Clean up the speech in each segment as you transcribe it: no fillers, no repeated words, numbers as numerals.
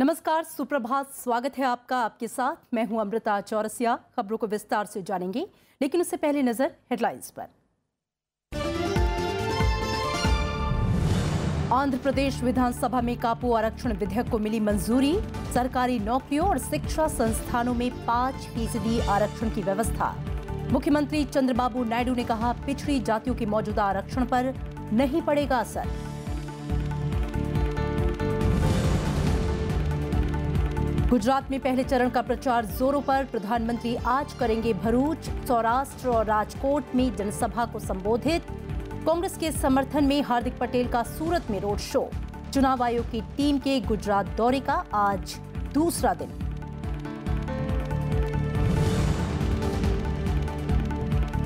नमस्कार, सुप्रभात। स्वागत है आपका। आपके साथ मैं हूं अमृता चौरसिया। खबरों को विस्तार से जानेंगे, लेकिन उससे पहले नजर हेडलाइंस पर। आंध्र प्रदेश विधानसभा में कापू आरक्षण विधेयक को मिली मंजूरी। सरकारी नौकरियों और शिक्षा संस्थानों में 5% आरक्षण की व्यवस्था। मुख्यमंत्री चंद्रबाबू नायडू ने कहा, पिछड़ी जातियों के मौजूदा आरक्षण पर नहीं पड़ेगा असर। गुजरात में पहले चरण का प्रचार जोरों पर। प्रधानमंत्री आज करेंगे भरूच, सौराष्ट्र और राजकोट में जनसभा को संबोधित। कांग्रेस के समर्थन में हार्दिक पटेल का सूरत में रोड शो। चुनाव आयोग की टीम के गुजरात दौरे का आज दूसरा दिन।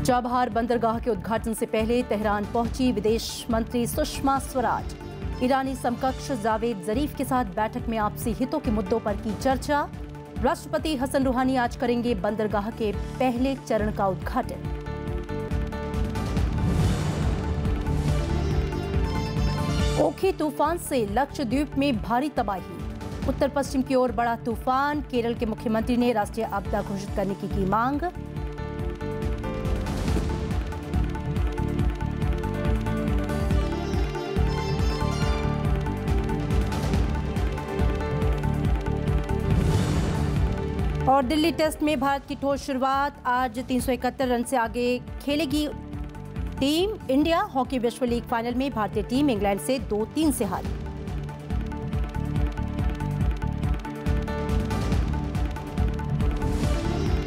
चाबहार बंदरगाह के उद्घाटन से पहले तेहरान पहुंची विदेश मंत्री सुषमा स्वराज। ईरानी समकक्ष जावेद जरीफ के साथ बैठक में आपसी हितों के मुद्दों पर की चर्चा। राष्ट्रपति हसन रूहानी आज करेंगे बंदरगाह के पहले चरण का उद्घाटन। ओखी तूफान से लक्षद्वीप में भारी तबाही। उत्तर पश्चिम की ओर बढ़ा तूफान। केरल के मुख्यमंत्री ने राष्ट्रीय आपदा घोषित करने की मांग। और दिल्ली टेस्ट में भारत की ठोस शुरुआत। आज 371 रन से आगे खेलेगी टीम इंडिया। हॉकी विश्व लीग फाइनल में भारतीय टीम इंग्लैंड से 2-3 से हारी।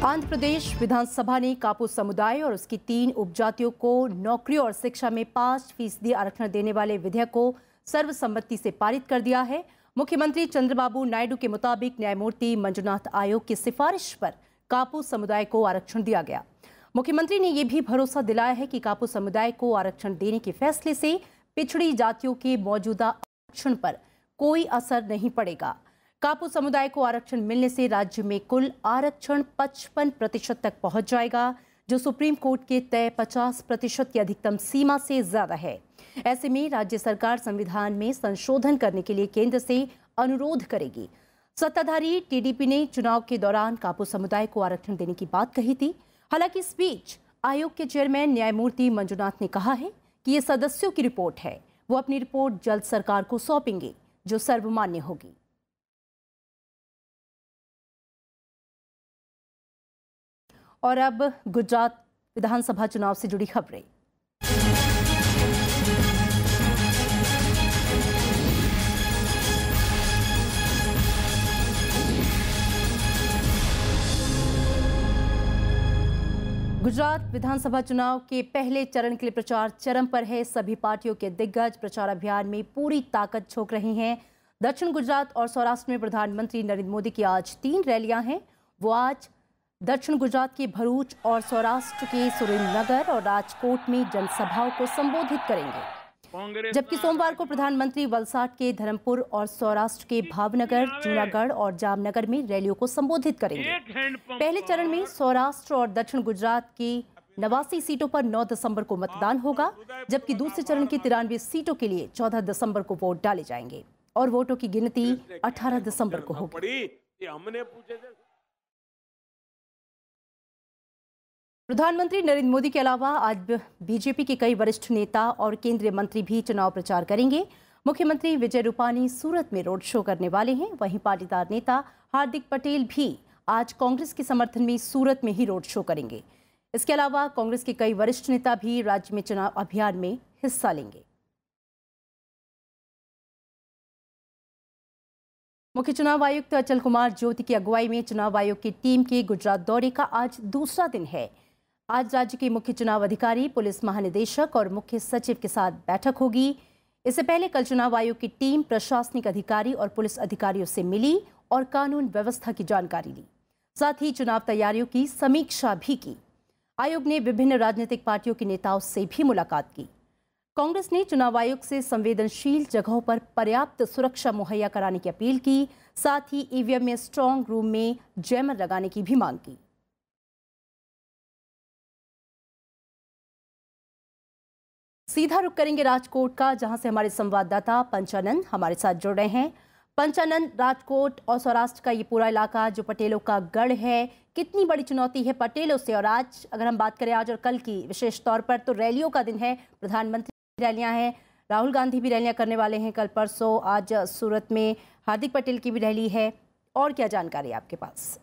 आंध्र प्रदेश विधानसभा ने कापू समुदाय और उसकी 3 उपजातियों को नौकरियों और शिक्षा में 5% आरक्षण देने वाले विधेयक को सर्वसम्मति से पारित कर दिया है। मुख्यमंत्री चंद्रबाबू नायडू के मुताबिक न्यायमूर्ति मंजुनाथ आयोग की सिफारिश पर कापू समुदाय को आरक्षण दिया गया। मुख्यमंत्री ने यह भी भरोसा दिलाया है कि कापू समुदाय को आरक्षण देने के फैसले से पिछड़ी जातियों के मौजूदा आरक्षण पर कोई असर नहीं पड़ेगा। कापू समुदाय को आरक्षण मिलने से राज्य में कुल आरक्षण 55% तक पहुंच जाएगा, जो सुप्रीम कोर्ट के तय 50% की अधिकतम सीमा से ज्यादा है। ऐसे में राज्य सरकार संविधान में संशोधन करने के लिए केंद्र से अनुरोध करेगी। सत्ताधारी टीडीपी ने चुनाव के दौरान कापू समुदाय को आरक्षण देने की बात कही थी। हालांकि इस बीच आयोग के चेयरमैन न्यायमूर्ति मंजुनाथ ने कहा है कि ये सदस्यों की रिपोर्ट है। वो अपनी रिपोर्ट जल्द सरकार को सौंपेंगे, जो सर्वमान्य होगी। और अब गुजरात विधानसभा चुनाव से जुड़ी खबरें। गुजरात विधानसभा चुनाव के पहले चरण के लिए प्रचार चरम पर है। सभी पार्टियों के दिग्गज प्रचार अभियान में पूरी ताकत झोंक रहे हैं। दक्षिण गुजरात और सौराष्ट्र में प्रधानमंत्री नरेंद्र मोदी की आज 3 रैलियां हैं। वो आज दक्षिण गुजरात के भरूच और सौराष्ट्र के सुरेंद्रनगर और राजकोट में जनसभाओं को संबोधित करेंगे, जबकि सोमवार को प्रधानमंत्री वलसाड के धर्मपुर और सौराष्ट्र के भावनगर, जूनागढ़ और जामनगर में रैलियों को संबोधित करेंगे। पहले चरण में सौराष्ट्र और दक्षिण गुजरात की 89 सीटों पर 9 दिसंबर को मतदान होगा, जबकि दूसरे चरण की 93 सीटों के लिए 14 दिसंबर को वोट डाले जाएंगे और वोटों की गिनती 18 दिसंबर को होगी। प्रधानमंत्री नरेंद्र मोदी के अलावा आज बीजेपी के कई वरिष्ठ नेता और केंद्रीय मंत्री भी चुनाव प्रचार करेंगे। मुख्यमंत्री विजय रूपानी सूरत में रोड शो करने वाले हैं। वहीं पाटीदार नेता हार्दिक पटेल भी आज कांग्रेस के समर्थन में सूरत में ही रोड शो करेंगे। इसके अलावा कांग्रेस के कई वरिष्ठ नेता भी राज्य में चुनाव अभियान में हिस्सा लेंगे। मुख्य चुनाव आयुक्त अचल कुमार ज्योति की अगुवाई में चुनाव आयोग की टीम के गुजरात दौरे का आज दूसरा दिन है। आज राज्य के मुख्य चुनाव अधिकारी, पुलिस महानिदेशक और मुख्य सचिव के साथ बैठक होगी। इससे पहले कल चुनाव आयोग की टीम प्रशासनिक अधिकारी और पुलिस अधिकारियों से मिली और कानून व्यवस्था की जानकारी ली। साथ ही चुनाव तैयारियों की समीक्षा भी की। आयोग ने विभिन्न राजनीतिक पार्टियों के नेताओं से भी मुलाकात की। कांग्रेस ने चुनाव आयोग से संवेदनशील जगहों पर पर्याप्त सुरक्षा मुहैया कराने की अपील की। साथ ही ईवीएम में स्ट्रांग रूम में जैमर लगाने की भी मांग की। सीधा रुख करेंगे राजकोट का, जहां से हमारे संवाददाता पंचानंद हमारे साथ जुड़ रहे हैं। पंचानन, राजकोट और सौराष्ट्र का ये पूरा इलाका जो पटेलों का गढ़ है, कितनी बड़ी चुनौती है पटेलों से। और आज अगर हम बात करें आज और कल की विशेष तौर पर, तो रैलियों का दिन है, प्रधानमंत्री रैलियां हैं, राहुल गांधी भी रैलियां करने वाले हैं कल परसों। आज सूरत में हार्दिक पटेल की भी रैली है। और क्या जानकारी है आपके पास?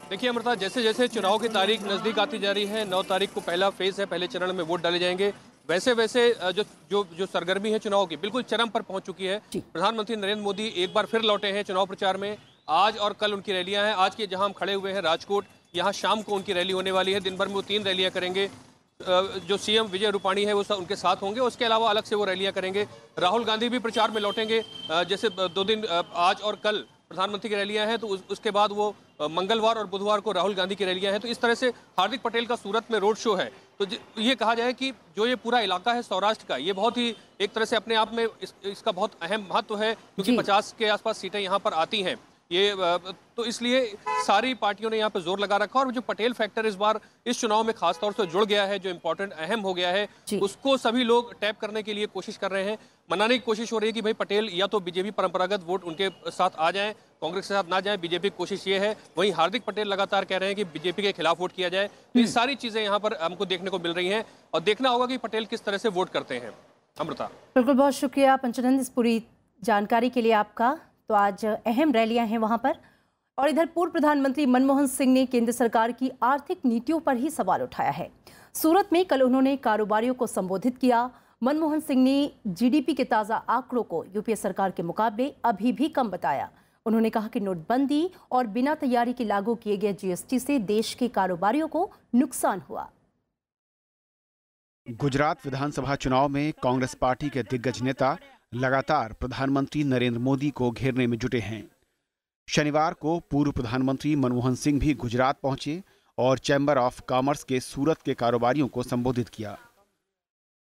देखिए अमृता, जैसे जैसे चुनाव की तारीख नजदीक आती जा रही है, 9 तारीख को पहला फेज है, पहले चरण में वोट डाले जाएंगे, वैसे वैसे जो सरगर्मी है चुनाव की बिल्कुल चरम पर पहुंच चुकी है। प्रधानमंत्री नरेंद्र मोदी एक बार फिर लौटे हैं चुनाव प्रचार में। आज और कल उनकी रैलियां हैं। आज के जहां हम खड़े हुए हैं राजकोट, यहाँ शाम को उनकी रैली होने वाली है। दिन भर में वो 3 रैलियां करेंगे। जो सीएम विजय रूपाणी है वो उनके साथ होंगे। उसके अलावा अलग से वो रैलियां करेंगे। राहुल गांधी भी प्रचार में लौटेंगे। जैसे 2 दिन आज और कल प्रधानमंत्री की रैलियां हैं, तो उसके बाद वो मंगलवार और बुधवार को राहुल गांधी की रैलियां हैं। तो इस तरह से हार्दिक पटेल का सूरत में रोड शो है। तो ये कहा जाए कि जो ये पूरा इलाका है सौराष्ट्र का, ये बहुत ही एक तरह से अपने आप में इसका बहुत अहम महत्व है, क्योंकि 50 के आसपास सीटें यहाँ पर आती हैं। ये तो इसलिए सारी पार्टियों ने यहाँ पर जोर लगा रखा। और जो पटेल फैक्टर इस बार इस चुनाव में खास तौर से जुड़ गया है, जो इंपॉर्टेंट अहम हो गया है, उसको सभी लोग टैप करने के लिए कोशिश कर रहे हैं। मनाने की कोशिश हो रही है कि भाई पटेल या तो बीजेपी परंपरागत वोट उनके साथ आ जाएं, कांग्रेस के साथ ना जाए। बीजेपी की कोशिश ये है। वहीं हार्दिक पटेल लगातार कह रहे हैं कि बीजेपी के खिलाफ वोट किया जाए। तो ये सारी चीजें यहाँ पर हमको देखने को मिल रही हैं और देखना होगा कि पटेल किस तरह से वोट करते हैं। अमृता, बिल्कुल, बहुत शुक्रिया पंचानंद इस पूरी जानकारी के लिए आपका। तो आज अहम रैलियां हैं वहां पर। और इधर पूर्व प्रधानमंत्री मनमोहन सिंह ने केंद्र सरकार की आर्थिक नीतियों पर ही सवाल उठाया है। सूरत में कल उन्होंने कारोबारियों को संबोधित किया। मनमोहन सिंह ने जीडीपी के ताजा आंकड़ों को यूपीए सरकार के मुकाबले अभी भी कम बताया। उन्होंने कहा कि नोटबंदी और बिना तैयारी के लागू किए गए जीएसटी से देश के कारोबारियों को नुकसान हुआ। गुजरात विधानसभा चुनाव में कांग्रेस पार्टी के दिग्गज नेता लगातार प्रधानमंत्री नरेंद्र मोदी को घेरने में जुटे हैं। शनिवार को पूर्व प्रधानमंत्री मनमोहन सिंह भी गुजरात पहुंचे और चैम्बर ऑफ कॉमर्स के सूरत के कारोबारियों को संबोधित किया।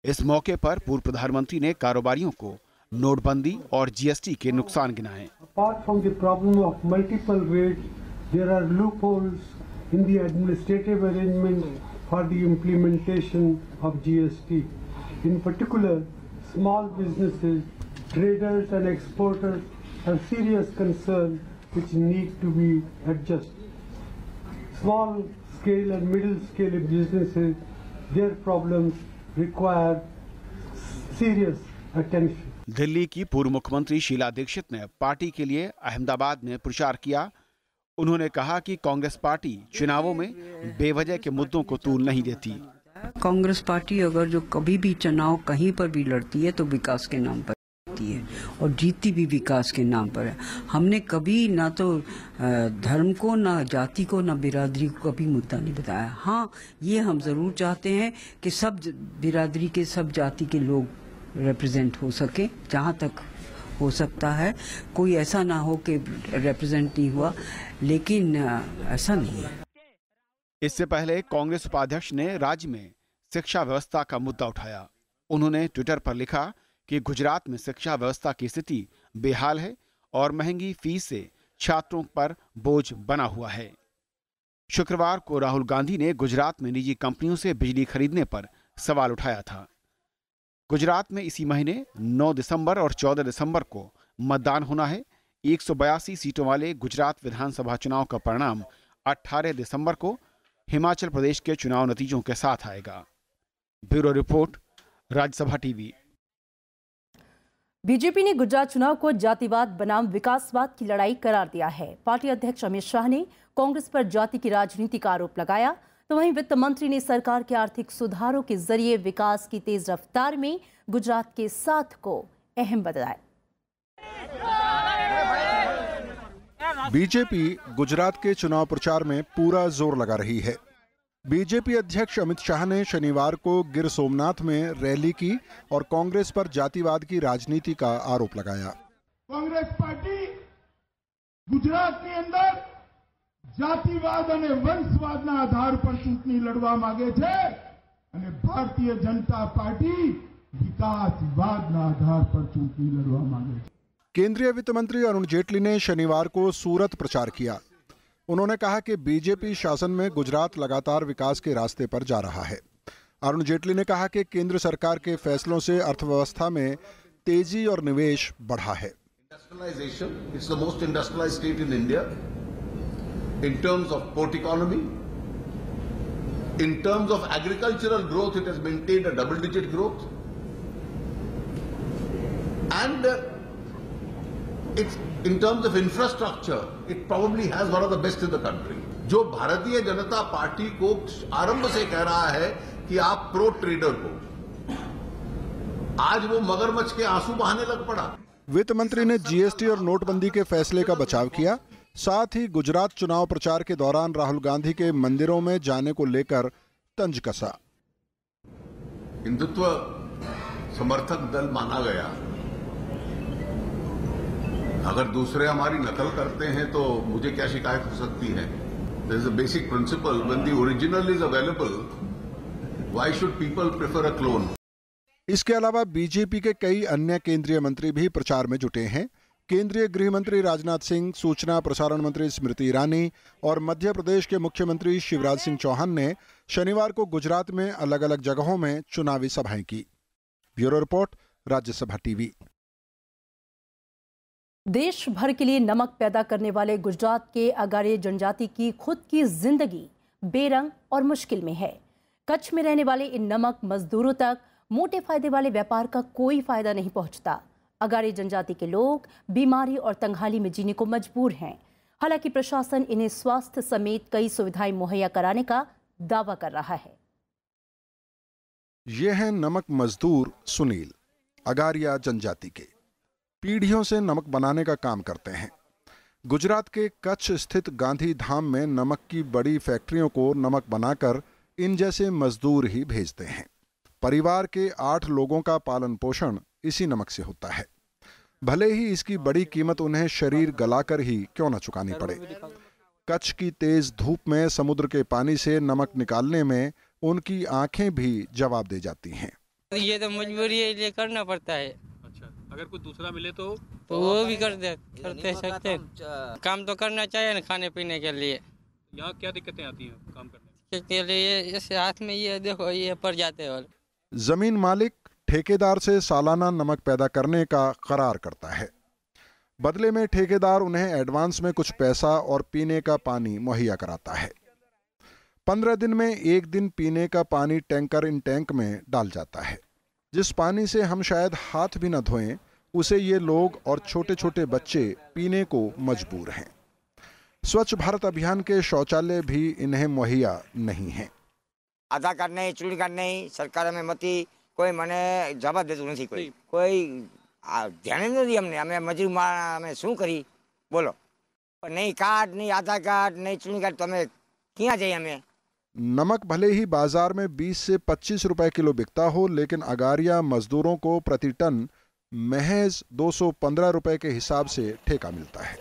इस मौके पर पूर्व प्रधानमंत्री ने कारोबारियों को नोटबंदी और जीएसटी के नुकसान गिनाए। Apart from the problem of multiple rates, there are loopholes in the administrative arrangements for the implementation of GST. In particular, small businesses, traders and exporters have serious concerns which need to be addressed. Small scale and middle scale businesses, their problems require serious attention. Delhi की पूर्व मुख्यमंत्री शीला दीक्षित ने party के लिए अहमदाबाद में प्रचार किया। उन्होंने कहा कि कांग्रेस पार्टी चुनावों में बेवजह के मुद्दों को तूल नहीं देती। कांग्रेस पार्टी अगर जो कभी भी चुनाव कहीं पर भी लड़ती है तो विकास के नाम पर लड़ती है और जीतती भी विकास के नाम पर है। हमने कभी ना तो धर्म को, ना जाति को, ना बिरादरी को कभी मुद्दा नहीं बताया। हाँ, ये हम जरूर चाहते हैं कि सब बिरादरी के, सब जाति के लोग रिप्रेजेंट हो सके, जहाँ तक हो सकता है। कोई ऐसा ना हो कि रिप्रेजेंट नहीं हुआ, लेकिन ऐसा नहीं है। इससे पहले कांग्रेस उपाध्यक्ष ने राज्य में शिक्षा व्यवस्था का मुद्दा उठाया। उन्होंने ट्विटर पर लिखा कि गुजरात में शिक्षा व्यवस्था की स्थिति बेहाल है और महंगी फीस से छात्रों पर बोझ बना हुआ है। शुक्रवार को राहुल गांधी ने गुजरात में निजी कंपनियों से बिजली खरीदने पर सवाल उठाया था। गुजरात में इसी महीने 9 दिसंबर और 14 दिसंबर को मतदान होना है। 182 सीटों वाले गुजरात विधानसभा चुनाव का परिणाम 18 दिसंबर को हिमाचल प्रदेश के चुनाव नतीजों के साथ आएगा। Bureau report, Rajya Sabha TV. BJP ने गुजरात चुनाव को जातिवाद बनाम विकासवाद की लड़ाई करार दिया है। पार्टी अध्यक्ष अमित शाह ने कांग्रेस पर जाति की राजनीति का आरोप लगाया, तो वहीं वित्त मंत्री ने सरकार के आर्थिक सुधारों के जरिए विकास की तेज रफ्तार में गुजरात के साथ को अहम बताया। बीजेपी गुजरात के चुनाव प्रचार में पूरा जोर लगा रही है। बीजेपी अध्यक्ष अमित शाह ने शनिवार को गिर सोमनाथ में रैली की और कांग्रेस पर जातिवाद की राजनीति का आरोप लगाया। कांग्रेस पार्टी गुजरात के अंदर जातिवाद અને વંશવાદના આધાર પર ચૂંટણી લડવા માંગે છે અને ભારતીય जनता पार्टी विकासवादના आधार पर चूंटनी लड़वा मांगे। केंद्रीय वित्त मंत्री अरुण जेटली ने शनिवार को सूरत प्रचार किया। उन्होंने कहा कि बीजेपी शासन में गुजरात लगातार विकास के रास्ते पर जा रहा है। अरुण जेटली ने कहा कि केंद्र सरकार के फैसलों से अर्थव्यवस्था में तेजी और निवेश बढ़ा है। Industrialization, it's the most industrialized state in India in terms of port economy. In terms of agricultural growth, it has maintained a double-digit growth. And it's, in terms of infrastructure, it probably has one of the best in the country. जो Bharatiya Janata party को आरंभ से कह रहा है कि आप pro trader हो, आज वो मगरमच्छ के आंसू बहाने लग पड़ा। वित्त मंत्री ने जीएसटी और नोटबंदी के फैसले का बचाव किया। साथ ही गुजरात चुनाव प्रचार के दौरान राहुल गांधी के मंदिरों में जाने को लेकर तंज कसा। हिंदुत्व समर्थक दल माना गया, अगर दूसरे हमारी नकल करते हैं तो मुझे क्या शिकायत हो सकती है? There is a basic principle, when the original is available, why should people prefer a clone? इसके अलावा बीजेपी के कई अन्य केंद्रीय मंत्री भी प्रचार में जुटे हैं। केंद्रीय गृह मंत्री राजनाथ सिंह, सूचना प्रसारण मंत्री स्मृति ईरानी और मध्य प्रदेश के मुख्यमंत्री शिवराज सिंह चौहान ने शनिवार को गुजरात में अलग अलग जगहों में चुनावी सभाएं की। Bureau report, Rajya Sabha TV. देश भर के लिए नमक पैदा करने वाले गुजरात के अगारी जनजाति की खुद की जिंदगी बेरंग और मुश्किल में है। कच्छ में रहने वाले इन नमक मजदूरों तक मोटे फायदे वाले व्यापार का कोई फायदा नहीं पहुंचता। अगारी जनजाति के लोग बीमारी और तंगहाली में जीने को मजबूर हैं। हालांकि प्रशासन इन्हें स्वास्थ्य समेत कई सुविधाएं मुहैया कराने का दावा कर रहा है। ये हैं नमक मजदूर सुनील, अगारिया जनजाति के। पीढ़ियों से नमक बनाने का काम करते हैं। गुजरात के कच्छ स्थित गांधी धाम में नमक की बड़ी फैक्ट्रियों को नमक बनाकर इन जैसे मजदूर ही भेजते हैं। परिवार के 8 लोगों का पालन पोषण इसी नमक से होता है। भले ही इसकी बड़ी कीमत उन्हें शरीर गलाकर ही क्यों न चुकानी पड़े। कच्छ की तेज धूप में समुद्र के पानी से नमक निकालने में उनकी आंखें भी जवाब दे जाती हैं। ये तो मजबूरी है, ये करना पड़ता है। अच्छा, अगर कोई दूसरा मिले तो वो भी करते सकते। काम तो करना चाहिए ना, खाने पीने के लिए। यहाँ क्या दिक्कतें आती हैं काम करने के लिए? जैसे हाथ में ये देखो, ये पड़ जाते हैं। जमीन मालिक ठेकेदार से सालाना नमक पैदा करने का करार करता है। बदले में ठेकेदार उन्हें एडवांस में कुछ पैसा और पीने का पानी मुहैया कराता है। 15 दिन में 1 दिन पीने का पानी टैंकर इन टैंक में डाल जाता है। जिस पानी से हम शायद हाथ भी न धोएं, उसे ये लोग और छोटे छोटे बच्चे पीने को मजबूर हैं। स्वच्छ भारत अभियान के शौचालय भी इन्हें मुहैया नहीं हैं। आधार कार्ड नहीं, चूड़ी कार्ड नहीं, सरकार में मती कोई मने जवाब देતું નથી। કોઈ ધ્યાન નથી અમને। અમે મજૂર અમે શું કરી બોલો? नहीं कार्ड, नहीं आधार कार्ड, नहीं चूड़ी कार्ड, तो हमें क्या जाइए हमें? नमक भले ही बाजार में 20 से 25 रुपए किलो बिकता हो, लेकिन अगारिया मजदूरों को प्रति टन महज 215 रुपए के हिसाब से ठेका मिलता है।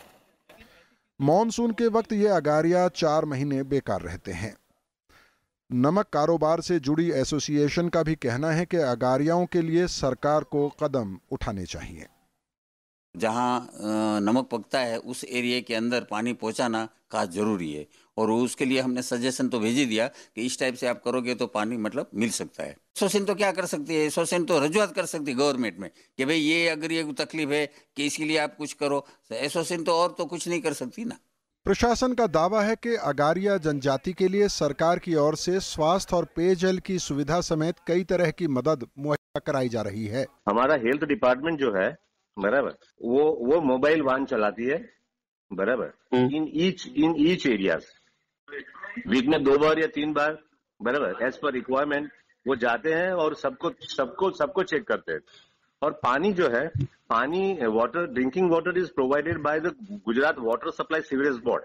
मॉनसून के वक्त ये अगारिया 4 महीने बेकार रहते हैं। नमक कारोबार से जुड़ी एसोसिएशन का भी कहना है कि अगारियाओं के लिए सरकार को कदम उठाने चाहिए। जहाँ नमक पकता है उस एरिया के अंदर पानी पहुँचाना खास जरूरी है, और उसके लिए हमने सजेशन तो भेज ही दिया कि इस टाइप से आप करोगे तो पानी मतलब मिल सकता है। एसोसिएशन तो क्या कर सकती है? एसोसिएशन तो रजूआत कर सकती है गवर्नमेंट में कि भाई ये अगर ये तकलीफ है कि इसके लिए आप कुछ करो। एसोसिएशन तो और तो कुछ नहीं कर सकती ना। प्रशासन का दावा है कि अगारिया जनजाति के लिए सरकार की ओर से स्वास्थ्य और पेयजल की सुविधा समेत कई तरह की मदद मुहैया कराई जा रही है। हमारा हेल्थ डिपार्टमेंट जो है, बराबर, वो मोबाइल वाहन चलाती है, बराबर, इन ईच एरियाज वीक में 2 बार या 3 बार, बराबर, एज पर रिक्वायरमेंट वो जाते हैं और सबको चेक करते हैं। और पानी जो है, पानी water, drinking water is provided by the Gujarat water supply sewerage board,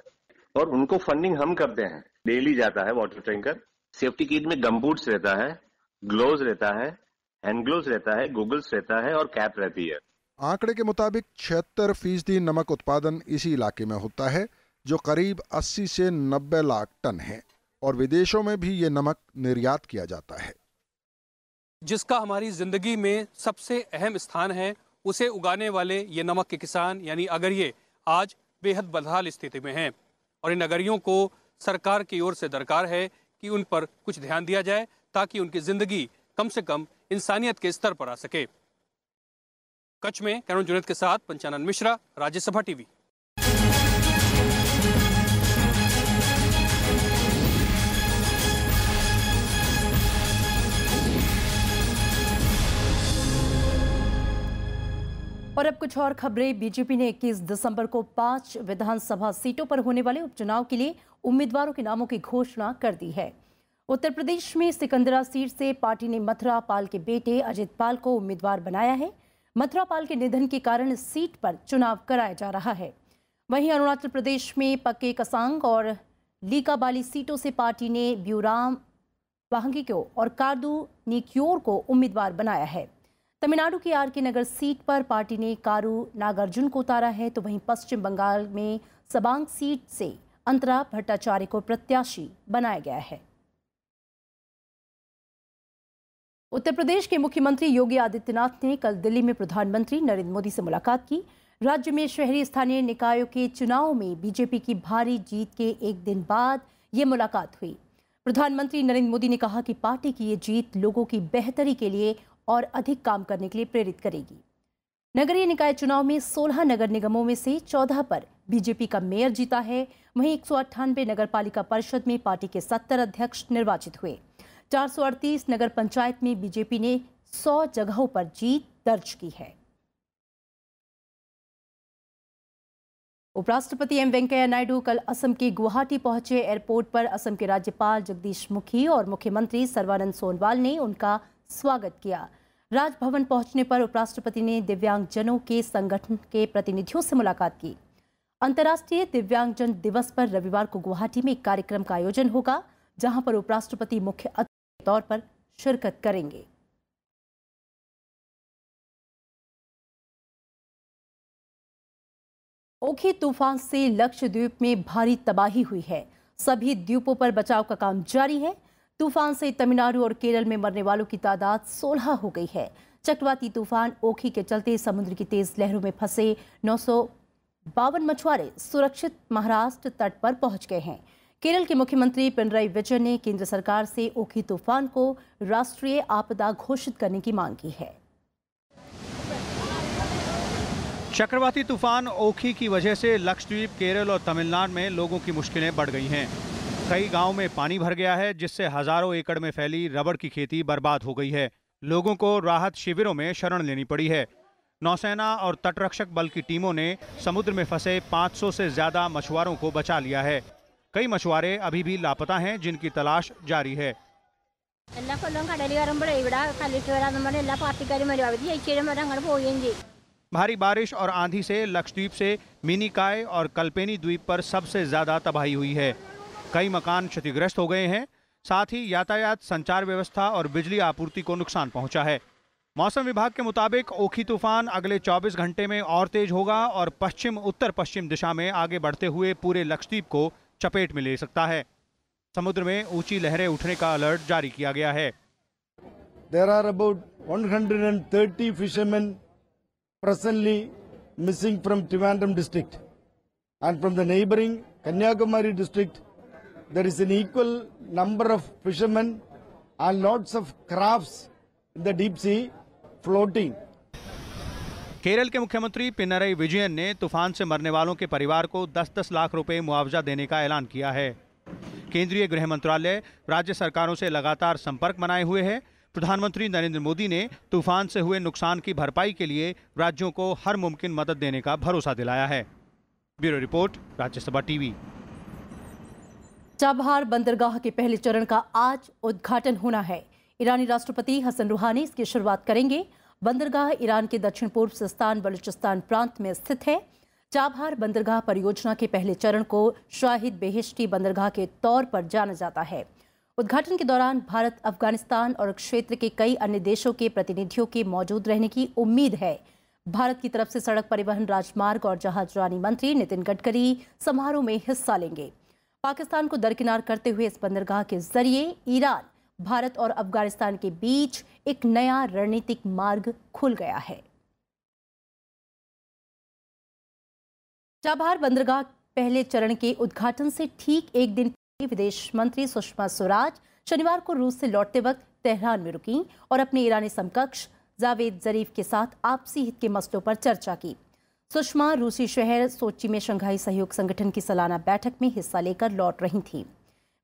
और उनको फंडिंग हम करते हैं। डेली जाता है वाटर टैंकर। सेफ्टी किट में गमबूट्स रहता है, ग्लोव्स रहता है, हैंड ग्लोव्स रहता है, गूगल्स रहता है और कैप रहती है। आंकड़े के मुताबिक 76% नमक उत्पादन इसी इलाके में होता है, जो करीब 80 से 90 लाख टन है, और विदेशों में भी ये नमक निर्यात किया जाता है। जिसका हमारी जिंदगी में सबसे अहम स्थान है, उसे उगाने वाले ये नमक के किसान यानी अगरिये आज बेहद बदहाल स्थिति में हैं। और इन नगरियों को सरकार की ओर से दरकार है कि उन पर कुछ ध्यान दिया जाए ताकि उनकी जिंदगी कम से कम इंसानियत के स्तर पर आ सके। कच्छ में कैमरामैन जुनैद के साथ पंचानन मिश्रा, राज्यसभा टीवी। और अब कुछ और खबरें। बीजेपी ने 21 दिसंबर को 5 विधानसभा सीटों पर होने वाले उपचुनाव के लिए उम्मीदवारों के नामों की घोषणा कर दी है। उत्तर प्रदेश में सिकंदरा सीट से पार्टी ने मथुरा पाल के बेटे अजित पाल को उम्मीदवार बनाया है। मथुरा पाल के निधन के कारण इस सीट पर चुनाव कराया जा रहा है। वहीं अरुणाचल प्रदेश में पक्के कसांग और लीकाबाली सीटों से पार्टी ने ब्यूराम वाहंगिक्यो और कार्दू निक्योर को उम्मीदवार बनाया है। तमिलनाडु की आर के नगर सीट पर पार्टी ने कारू नागार्जुन को उतारा है, तो वहीं पश्चिम बंगाल में सबांग सीट से अंतरा भट्टाचार्य को प्रत्याशी बनाया गया है। उत्तर प्रदेश के मुख्यमंत्री योगी आदित्यनाथ ने कल दिल्ली में प्रधानमंत्री नरेंद्र मोदी से मुलाकात की। राज्य में शहरी स्थानीय निकायों के चुनाव में बीजेपी की भारी जीत के एक दिन बाद ये मुलाकात हुई। प्रधानमंत्री नरेंद्र मोदी ने कहा कि पार्टी की ये जीत लोगों की बेहतरी के लिए और अधिक काम करने के लिए प्रेरित करेगी। नगरीय निकाय चुनाव में 16 नगर निगमों में से 14 पर बीजेपी का मेयर जीता है। वहीं 198 नगर पालिका परिषद में पार्टी के 70 अध्यक्ष निर्वाचित हुए। 438 नगर पंचायत में बीजेपी ने 100 जगहों पर जीत दर्ज की है। उपराष्ट्रपति एम वेंकैया नायडू कल असम के गुवाहाटी पहुंचे। एयरपोर्ट पर असम के राज्यपाल जगदीश मुखी और मुख्यमंत्री सर्बानंद सोनोवाल ने उनका स्वागत किया। राजभवन पहुंचने पर उपराष्ट्रपति ने दिव्यांगजनों के संगठन के प्रतिनिधियों से मुलाकात की। अंतर्राष्ट्रीय दिव्यांगजन दिवस पर रविवार को गुवाहाटी में एक कार्यक्रम का आयोजन होगा, जहां पर उपराष्ट्रपति मुख्य अतिथि के तौर पर शिरकत करेंगे। ओखी तूफान से लक्षद्वीप में भारी तबाही हुई है। सभी द्वीपों पर बचाव का काम जारी है। तूफान से तमिलनाडु और केरल में मरने वालों की तादाद 16 हो गई है। चक्रवाती तूफान ओखी के चलते समुद्र की तेज लहरों में फंसे 952 मछुआरे सुरक्षित महाराष्ट्र तट पर पहुंच गए हैं। केरल के मुख्यमंत्री पिनराई विजयन ने केंद्र सरकार से ओखी तूफान को राष्ट्रीय आपदा घोषित करने की मांग की है। चक्रवाती तूफान ओखी की वजह से लक्षद्वीप, केरल और तमिलनाडु में लोगों की मुश्किलें बढ़ गई हैं। कई गांव में पानी भर गया है, जिससे हजारों एकड़ में फैली रबड़ की खेती बर्बाद हो गई है। लोगों को राहत शिविरों में शरण लेनी पड़ी है। नौसेना और तटरक्षक बल की टीमों ने समुद्र में फंसे 500 से ज्यादा मछुआरों को बचा लिया है। कई मछुआरे अभी भी लापता हैं, जिनकी तलाश जारी है। भारी बारिश और आंधी से लक्षद्वीप से मिनिकॉय और कल्पेनी द्वीप पर सबसे ज्यादा तबाही हुई है। कई मकान क्षतिग्रस्त हो गए हैं। साथ ही यातायात, संचार व्यवस्था और बिजली आपूर्ति को नुकसान पहुंचा है। मौसम विभाग के मुताबिक ओखी तूफान अगले 24 घंटे में और तेज होगा और पश्चिम उत्तर पश्चिम दिशा में आगे बढ़ते हुए पूरे लक्षद्वीप को चपेट में ले सकता है। समुद्र में ऊंची लहरें उठने का अलर्ट जारी किया गया है। There are about 130 fishermen presently missing from Trivandrum district, and from the neighboring Kanyakumari district there is an equal number of fishermen and lots of crafts in the deep sea floating. Kerala के मुख्यमंत्री पिनराई विजयन ने तूफान से मरने वालों के परिवार को 10-10 लाख रुपए मुआवजा देने का ऐलान किया है। केंद्रीय गृह मंत्रालय राज्य सरकारों से लगातार संपर्क बनाए हुए है। प्रधानमंत्री नरेंद्र मोदी ने तूफान से हुए नुकसान की भरपाई के लिए राज्यों को हर मुमकिन मदद देने का भरोसा दिलाया है। Bureau report, Rajya Sabha TV. Chabahar बंदरगाह के पहले चरण का आज उद्घाटन होना है। ईरानी राष्ट्रपति हसन रूहानी इसकी शुरुआत करेंगे। बंदरगाह ईरान के दक्षिण पूर्व सिस्तान बलूचिस्तान प्रांत में स्थित है। चाबहार बंदरगाह परियोजना के पहले चरण को शाहिद बेहिश्ती बंदरगाह के तौर पर जाना जाता है। उद्घाटन के दौरान भारत, अफगानिस्तान और क्षेत्र के कई अन्य देशों के प्रतिनिधियों के मौजूद रहने की उम्मीद है। भारत की तरफ से सड़क परिवहन, राजमार्ग और जहाजरानी मंत्री नितिन गडकरी समारोह में हिस्सा लेंगे। पाकिस्तान को दरकिनार करते हुए इस बंदरगाह के जरिए ईरान, भारत और अफगानिस्तान के बीच एक नया रणनीतिक मार्ग खुल गया है। चाबहार बंदरगाह पहले चरण के उद्घाटन से ठीक एक दिन पहले विदेश मंत्री सुषमा स्वराज शनिवार को रूस से लौटते वक्त तेहरान में रुकी और अपने ईरानी समकक्ष जावेद जरीफ के साथ आपसी हित के मसलों पर चर्चा की। सुषमा रूसी शहर सोची में शंघाई सहयोग संगठन की सालाना बैठक में हिस्सा लेकर लौट रही थीं।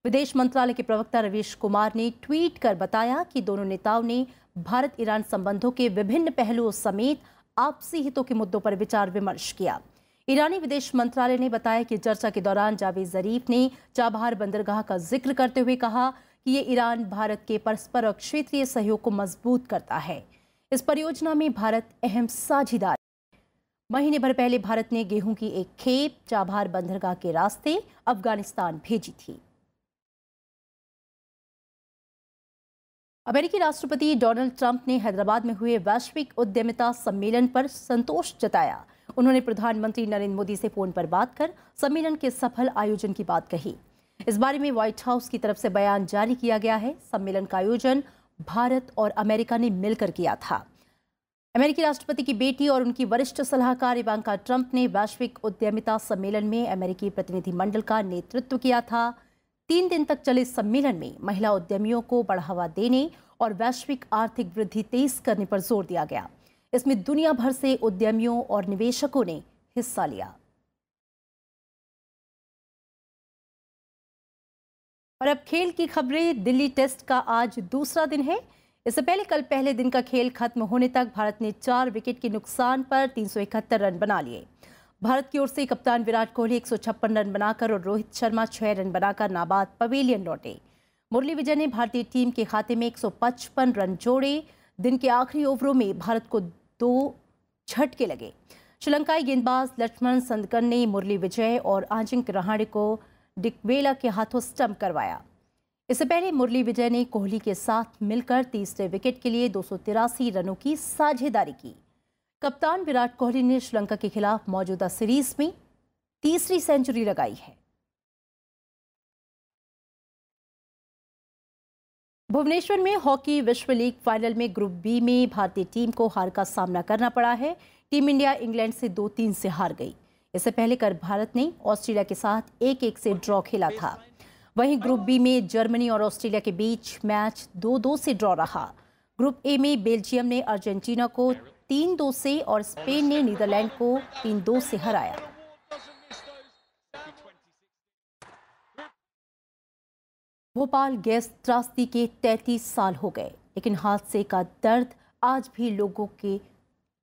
विदेश मंत्रालय के प्रवक्ता रवीश कुमार ने ट्वीट कर बताया कि दोनों नेताओं ने भारत ईरान संबंधों के विभिन्न पहलुओं समेत आपसी हितों के मुद्दों पर विचार विमर्श किया। ईरानी विदेश मंत्रालय ने बताया कि चर्चा के दौरान जावेद जरीफ ने चाबहार बंदरगाह का जिक्र करते हुए कहा कि ये ईरान भारत के परस्पर और क्षेत्रीय सहयोग को मजबूत करता है। इस परियोजना में भारत अहम साझेदार। महीने भर पहले भारत ने गेहूं की एक खेप चाबहार बंदरगाह के रास्ते अफगानिस्तान भेजी थी। अमेरिकी राष्ट्रपति डोनाल्ड ट्रंप ने हैदराबाद में हुए वैश्विक उद्यमिता सम्मेलन पर संतोष जताया। उन्होंने प्रधानमंत्री नरेंद्र मोदी से फोन पर बात कर सम्मेलन के सफल आयोजन की बात कही। इस बारे में व्हाइट हाउस की तरफ से बयान जारी किया गया है। सम्मेलन का आयोजन भारत और अमेरिका ने मिलकर किया था। अमेरिकी राष्ट्रपति की बेटी और उनकी वरिष्ठ सलाहकार इवांका ट्रंप ने वैश्विक उद्यमिता सम्मेलन में अमेरिकी प्रतिनिधिमंडल का नेतृत्व किया था। 3 दिन तक चले सम्मेलन में महिला उद्यमियों को बढ़ावा देने और वैश्विक आर्थिक वृद्धि तेज करने पर जोर दिया गया। इसमें दुनिया भर से उद्यमियों और निवेशकों ने हिस्सा लिया। और अब खेल की खबरें। दिल्ली टेस्ट का आज दूसरा दिन है। इससे पहले कल पहले दिन का खेल खत्म होने तक भारत ने 4 विकेट के नुकसान पर 371 रन बना लिए। भारत की ओर से कप्तान विराट कोहली 156 रन बनाकर और रोहित शर्मा 6 रन बनाकर नाबाद पवेलियन लौटे। मुरली विजय ने भारतीय टीम के खाते में 155 रन जोड़े। दिन के आखिरी ओवरों में भारत को 2 झटके लगे। श्रीलंकाई गेंदबाज लक्ष्मण संदकन ने मुरली विजय और अजिंक्य रहाणे को डिकवेला के हाथों स्टंप करवाया। इससे पहले मुरली विजय ने कोहली के साथ मिलकर तीसरे विकेट के लिए 283 रनों की साझेदारी की। कप्तान विराट कोहली ने श्रीलंका के खिलाफ मौजूदा सीरीज में तीसरी सेंचुरी लगाई है। भुवनेश्वर में हॉकी विश्व लीग फाइनल में ग्रुप बी में भारतीय टीम को हार का सामना करना पड़ा है। टीम इंडिया इंग्लैंड से 2-3 से हार गई। इससे पहले कल भारत ने ऑस्ट्रेलिया के साथ 1-1 से ड्रॉ खेला था। वहीं ग्रुप बी में जर्मनी और ऑस्ट्रेलिया के बीच मैच 2-2 से ड्रॉ रहा। ग्रुप ए में बेल्जियम ने अर्जेंटीना को 3-2 से और स्पेन ने नीदरलैंड को 3-2 से हराया। भोपाल गैस त्रासदी के 33 साल हो गए, लेकिन हादसे का दर्द आज भी लोगों के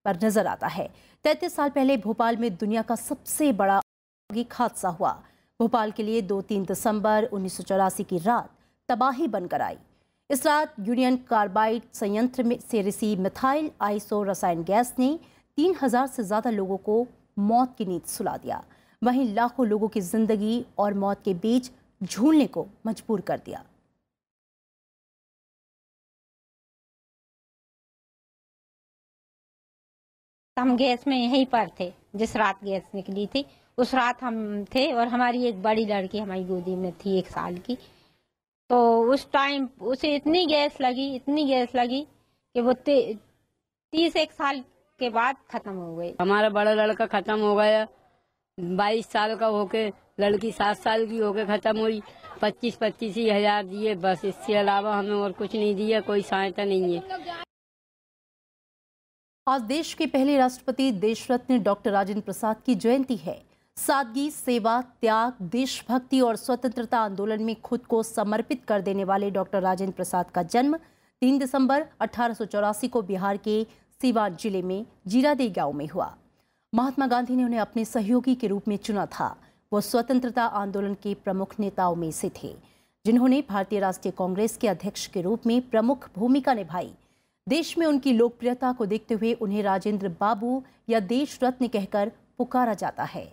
पर नजर आता है। 33 साल पहले भोपाल में दुनिया का सबसे बड़ा औद्योगिक हादसा हुआ। भोपाल के लिए 2-3 दिसंबर 1984 की रात तबाही बनकर आई। इस रात यूनियन कार्बाइड संयंत्र में से रिसी मिथाइल आइसो रसायन गैस ने 3000 से ज्यादा लोगों को मौत की नींद सुला दिया। वहीं लाखों लोगों की जिंदगी और मौत के बीच झूलने को मजबूर कर दिया। हम गैस में यहीं पर थे जिस रात गैस निकली थी। उस रात हम थे और हमारी एक बड़ी लड़की हमारी गोदी में थी 1 साल की। तो उस टाइम उसे इतनी गैस लगी कि वो 31 साल के बाद खत्म हो गई। हमारा बड़ा लड़का खत्म हो गया, 22 साल का होके, लड़की 7 साल की होके खत्म हुई। 25 हजार दिए बस, इसके अलावा हमें और कुछ नहीं दिया, कोई सहायता नहीं है। आज देश के पहले राष्ट्रपति देशरत्न डॉक्टर राजेंद्र प्रसाद की जयंती है। सादगी, सेवा, त्याग, देशभक्ति और स्वतंत्रता आंदोलन में खुद को समर्पित कर देने वाले डॉक्टर राजेंद्र प्रसाद का जन्म 3 दिसंबर 1884 को बिहार के सीवान जिले में जीरादेई गांव में हुआ। महात्मा गांधी ने उन्हें अपने सहयोगी के रूप में चुना था। वो स्वतंत्रता आंदोलन के प्रमुख नेताओं में से थे, जिन्होंने भारतीय राष्ट्रीय कांग्रेस के अध्यक्ष के रूप में प्रमुख भूमिका निभाई। देश में उनकी लोकप्रियता को देखते हुए उन्हें राजेंद्र बाबू या देश रत्न कहकर पुकारा जाता है।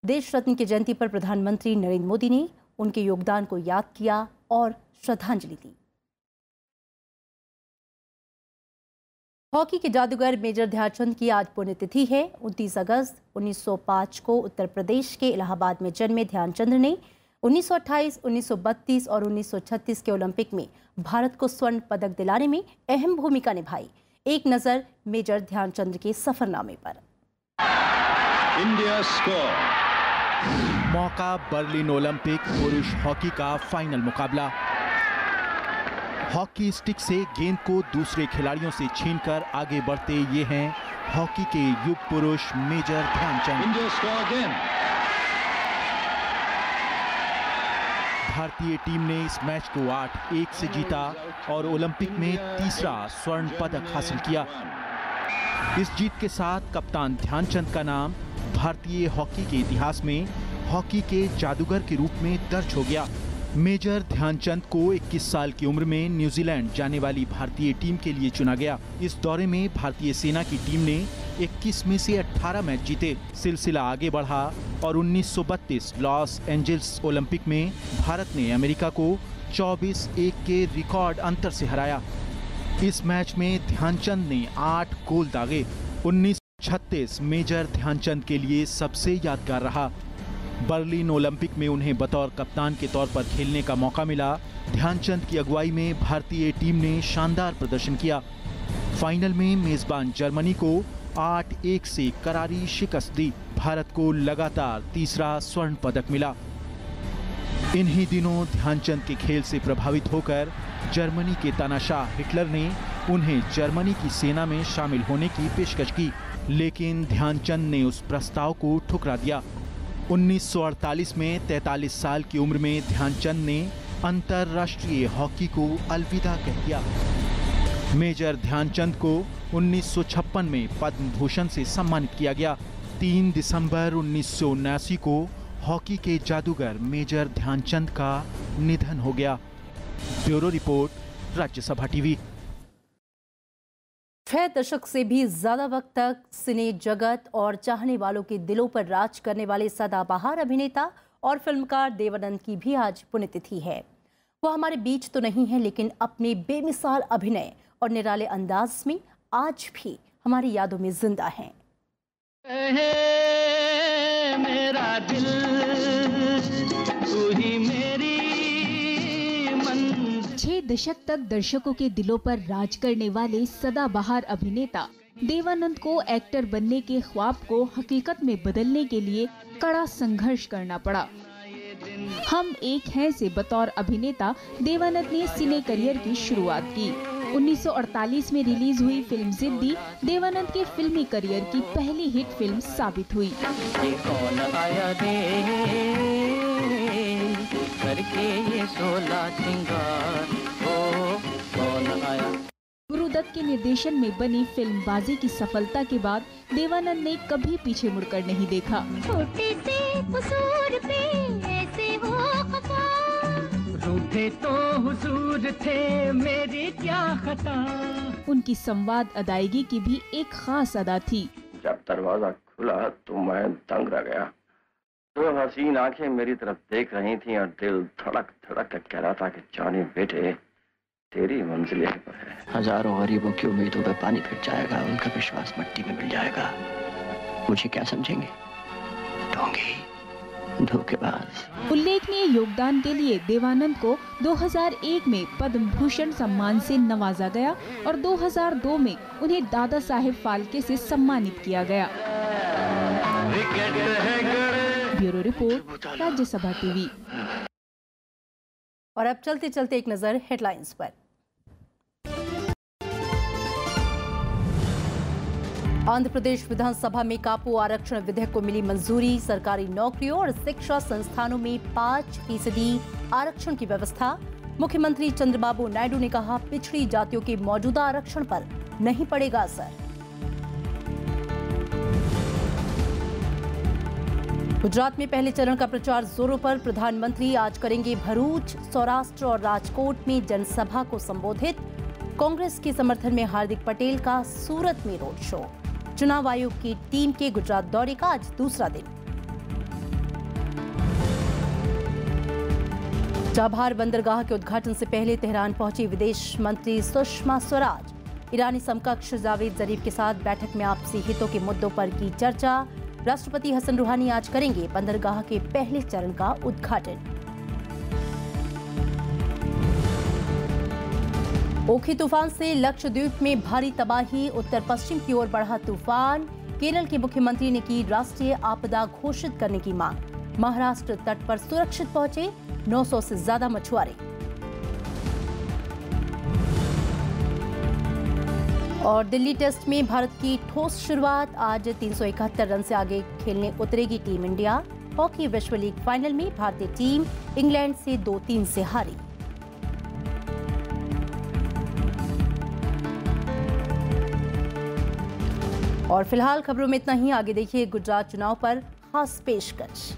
देश रत्न की जयंती पर प्रधानमंत्री नरेंद्र मोदी ने उनके योगदान को याद किया और श्रद्धांजलि दी। हॉकी के जादूगर मेजर ध्यानचंद की आज पुण्यतिथि है। 29 अगस्त 1905 को उत्तर प्रदेश के इलाहाबाद में जन्मे ध्यानचंद ने 1928, 1932 और 1936 के ओलंपिक में भारत को स्वर्ण पदक दिलाने में अहम भूमिका निभाई। एक नजर मेजर ध्यानचंद के सफरनामे पर। इंडिया स्कोर मौका बर्लिन ओलंपिक पुरुष हॉकी का फाइनल मुकाबला। हॉकी स्टिक से गेंद को दूसरे खिलाड़ियों से छीनकर आगे बढ़ते ये हैं हॉकी के युग पुरुष मेजर ध्यानचंद। भारतीय टीम ने इस मैच को 8-1 से जीता और ओलंपिक में तीसरा स्वर्ण पदक हासिल किया। इस जीत के साथ कप्तान ध्यानचंद का नाम भारतीय हॉकी के इतिहास में हॉकी के जादूगर के रूप में दर्ज हो गया। मेजर ध्यानचंद को 21 साल की उम्र में न्यूजीलैंड जाने वाली भारतीय टीम के लिए चुना गया। इस दौरे में भारतीय सेना की टीम ने 21 में से 18 मैच जीते। सिलसिला आगे बढ़ा और 1932 लॉस एंजल्स ओलंपिक में भारत ने अमेरिका को 24-1 के रिकॉर्ड अंतर से हराया। इस मैच में ध्यानचंद ने 8 गोल दागे। 1936 मेजर ध्यानचंद के लिए सबसे यादगार रहा। बर्लिन ओलंपिक में उन्हें बतौर कप्तान के तौर पर खेलने का मौका मिला। ध्यानचंद की अगुवाई में भारतीय टीम ने शानदार प्रदर्शन किया। फाइनल में मेजबान जर्मनी को 8-1 से करारी शिकस्त दी। भारत को लगातार तीसरा स्वर्ण पदक मिला। इन्हीं दिनों ध्यानचंद के खेल से प्रभावित होकर जर्मनी के तानाशाह हिटलर ने उन्हें जर्मनी की सेना में शामिल होने की पेशकश की, लेकिन ध्यानचंद ने उस प्रस्ताव को ठुकरा दिया। 1948 में 43 साल की उम्र में ध्यानचंद ने अंतर्राष्ट्रीय हॉकी को अलविदा कह दिया। मेजर ध्यानचंद को 1956 में पद्म भूषण से सम्मानित किया गया। 3 दिसंबर 1979 को हॉकी के जादूगर मेजर ध्यानचंद का निधन हो गया। Bureau report, Rajya Sabha TV. 6 दशक से भी ज्यादा वक्त तक सिने जगत और चाहने वालों के दिलों पर राज करने वाले सदाबहार अभिनेता और फिल्मकार देवानंद की भी आज पुण्यतिथि है। वो हमारे बीच तो नहीं है, लेकिन अपने बेमिसाल अभिनय और निराले अंदाज में आज भी हमारी यादों में जिंदा हैं। मेरा दिल तू ही मेरी 6 दशक तक दर्शकों के दिलों पर राज करने वाले सदाबहार अभिनेता देवानंद को एक्टर बनने के ख्वाब को हकीकत में बदलने के लिए कड़ा संघर्ष करना पड़ा। हम एक हैं से बतौर अभिनेता देवानंद ने सिने करियर की शुरुआत की। 1948 में रिलीज हुई फिल्म जिद्दी देवानंद के फिल्मी करियर की पहली हिट फिल्म साबित हुई। कौन आया करके ये 16 सिंगार, कौन आया। गुरु दत्त के निर्देशन में बनी फिल्म बाजी की सफलता के बाद देवानंद ने कभी पीछे मुड़कर नहीं देखा। छोटे से कसूर पे ऐसे वो खफा, रूठे तो हुजूर थे मेरी क्या खता। उनकी संवाद अदायगी की भी एक खास अदा थी। जब दरवाजा खुला तो मैं दंग रह गया। 2 हसीन आंखें मेरी तरफ देख रही थीं और दिल धड़क धड़क कर कह रहा था कि जाने बेटे तेरी मंजिल यहीं पर है। हजारों गरीबों की उम्मीदों पे पानी फिर जाएगा, उनका विश्वास मिट्टी में मिल जाएगा। मुझे क्या समझेंगे? ढोंगी, धोखेबाज। उल्लेखनीय योगदान के लिए देवानंद को 2001 में पद्म भूषण सम्मान से नवाजा गया और 2002 में उन्हें दादा साहेब फाल्के से सम्मानित किया गया। Bureau report, Rajya Sabha TV. और अब चलते चलते एक नजर हेडलाइंस पर। आंध्र प्रदेश विधानसभा में कापू आरक्षण विधेयक को मिली मंजूरी। सरकारी नौकरियों और शिक्षा संस्थानों में 5% आरक्षण की व्यवस्था। मुख्यमंत्री चंद्रबाबू नायडू ने कहा, पिछड़ी जातियों के मौजूदा आरक्षण पर नहीं पड़ेगा असर। गुजरात में पहले चरण का प्रचार जोरों पर। प्रधानमंत्री आज करेंगे भरूच, सौराष्ट्र और राजकोट में जनसभा को संबोधित। कांग्रेस के समर्थन में हार्दिक पटेल का सूरत में रोड शो। चुनाव आयोग की टीम के गुजरात दौरे का आज दूसरा दिन। चाबहार बंदरगाह के उद्घाटन से पहले तेहरान पहुंची विदेश मंत्री सुषमा स्वराज। ईरानी समकक्ष जावेद जरीफ के साथ बैठक में आपसी हितों के मुद्दों पर की चर्चा। राष्ट्रपति हसन रूहानी आज करेंगे बंदरगाह के पहले चरण का उद्घाटन। ओखी तूफान से लक्षद्वीप में भारी तबाही। उत्तर पश्चिम की ओर बढ़ा तूफान। केरल के मुख्यमंत्री ने की राष्ट्रीय आपदा घोषित करने की मांग। महाराष्ट्र तट पर सुरक्षित पहुंचे 900 से ज्यादा मछुआरे। और दिल्ली टेस्ट में भारत की ठोस शुरुआत, आज 371 रन से आगे खेलने उतरेगी टीम इंडिया। हॉकी विश्व लीग फाइनल में भारतीय टीम इंग्लैंड से 2-3 से हारी। और फिलहाल खबरों में इतना ही। आगे देखिए गुजरात चुनाव पर खास पेशकश।